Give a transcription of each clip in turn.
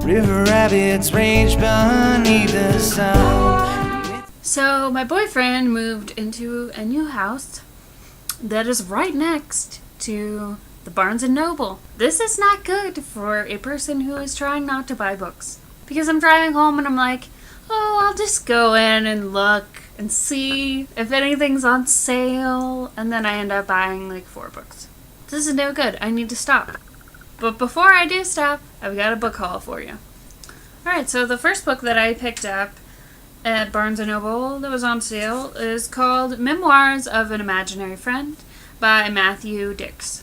River rabbits rage beneath the sun. So my boyfriend moved into a new house that is right next to the Barnes & Noble. This is not good for a person who is trying not to buy books. Because I'm driving home and I'm like, oh, I'll just go in and look and see if anything's on sale. And then I end up buying like 4 books. This is no good. I need to stop. But before I do stop, I've got a book haul for you. Alright, so the first book that I picked up at Barnes & Noble that was on sale is called Memoirs of an Imaginary Friend by Matthew Dix.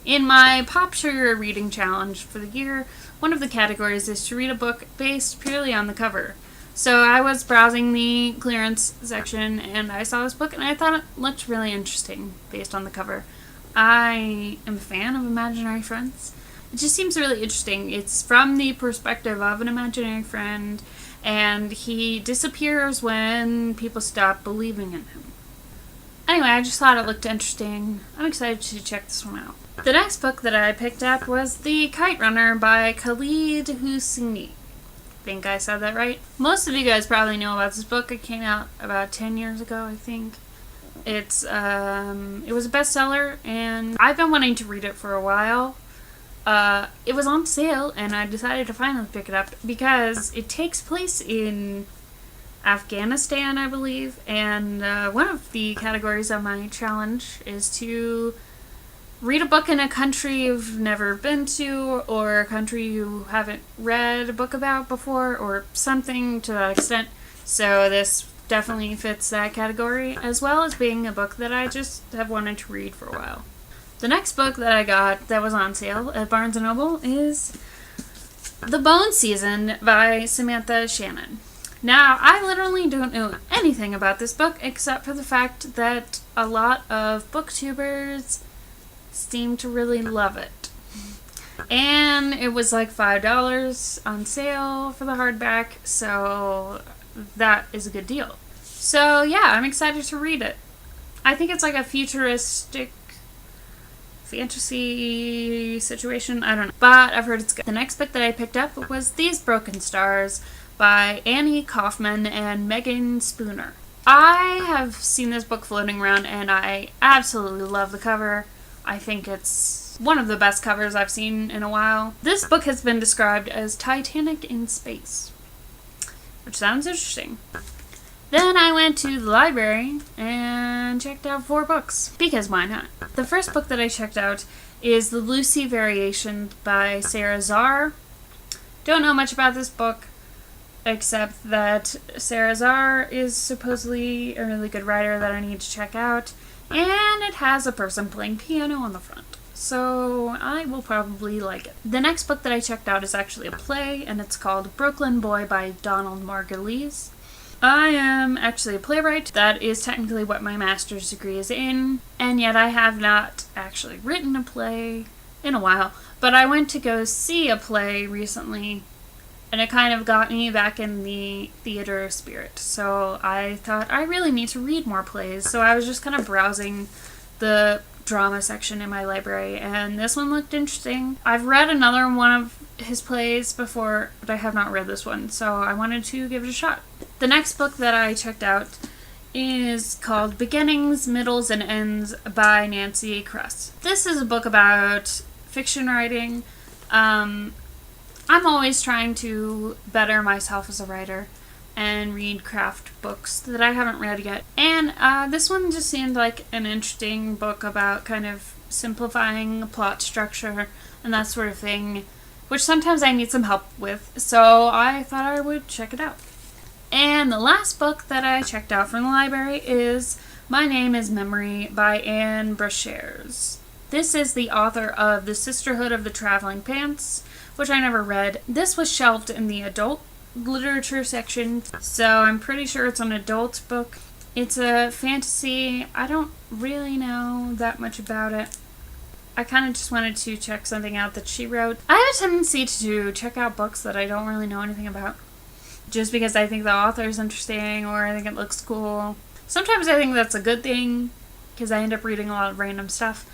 In my Pop Sugar Reading Challenge for the year, one of the categories is to read a book based purely on the cover. So I was browsing the clearance section and I saw this book and I thought it looked really interesting based on the cover. I am a fan of imaginary friends. It just seems really interesting. It's from the perspective of an imaginary friend and he disappears when people stop believing in him. Anyway, I just thought it looked interesting. I'm excited to check this one out. The next book that I picked up was The Kite Runner by Khalid Hosseini. I think I said that right. Most of you guys probably know about this book. It came out about 10 years ago, I think. It was a bestseller, and I've been wanting to read it for a while. It was on sale, and I decided to finally pick it up because it takes place in Afghanistan, I believe, and one of the categories of my challenge is to read a book in a country you've never been to, or a country you haven't read a book about before, or something to that extent. So this definitely fits that category, as well as being a book that I just have wanted to read for a while. The next book that I got that was on sale at Barnes & Noble is The Bone Season by Samantha Shannon. Now, I literally don't know anything about this book except for the fact that a lot of booktubers seem to really love it. And it was like $5 on sale for the hardback, so that is a good deal. So yeah, I'm excited to read it. I think it's like a futuristic fantasy situation, I don't know, but I've heard it's good. The next book that I picked up was These Broken Stars by Annie Kaufman and Megan Spooner. I have seen this book floating around and I absolutely love the cover. I think it's one of the best covers I've seen in a while. This book has been described as Titanic in space, which sounds interesting. Then I went to the library and checked out 4 books, because why not? The first book that I checked out is The Lucy Variation by Sarah Zarr. Don't know much about this book, except that Sarah Zarr is supposedly a really good writer that I need to check out, and it has a person playing piano on the front, so I will probably like it. The next book that I checked out is actually a play, and it's called Brooklyn Boy by Donald Margulies. I am actually a playwright. That is technically what my master's degree is in, and yet I have not actually written a play in a while, but I went to go see a play recently, and it kind of got me back in the theater spirit. So I thought I really need to read more plays. So I was just kind of browsing the drama section in my library, and this one looked interesting. I've read another one of his plays before, but I have not read this one, so I wanted to give it a shot. The next book that I checked out is called Beginnings, Middles, and Ends by Nancy Kress. This is a book about fiction writing. I'm always trying to better myself as a writer and read craft books that I haven't read yet. And this one just seemed like an interesting book about kind of simplifying plot structure and that sort of thing, which sometimes I need some help with, so I thought I would check it out. And the last book that I checked out from the library is My Name is Memory by Anne Brashares. This is the author of The Sisterhood of the Traveling Pants, which I never read. This was shelved in the adult literature section, so I'm pretty sure it's an adult book. It's a fantasy. I don't really know that much about it. I kind of just wanted to check something out that she wrote. I have a tendency to check out books that I don't really know anything about, just because I think the author is interesting or I think it looks cool. Sometimes I think that's a good thing, because I end up reading a lot of random stuff.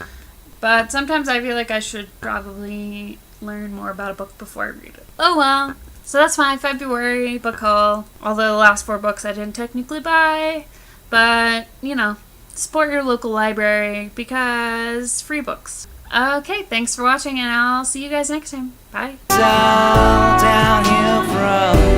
But sometimes I feel like I should probably learn more about a book before I read it. Oh well. So that's my February book haul. Although the last 4 books I didn't technically buy. But, you know, support your local library because free books. Okay, thanks for watching and I'll see you guys next time. Bye. It's all downhill from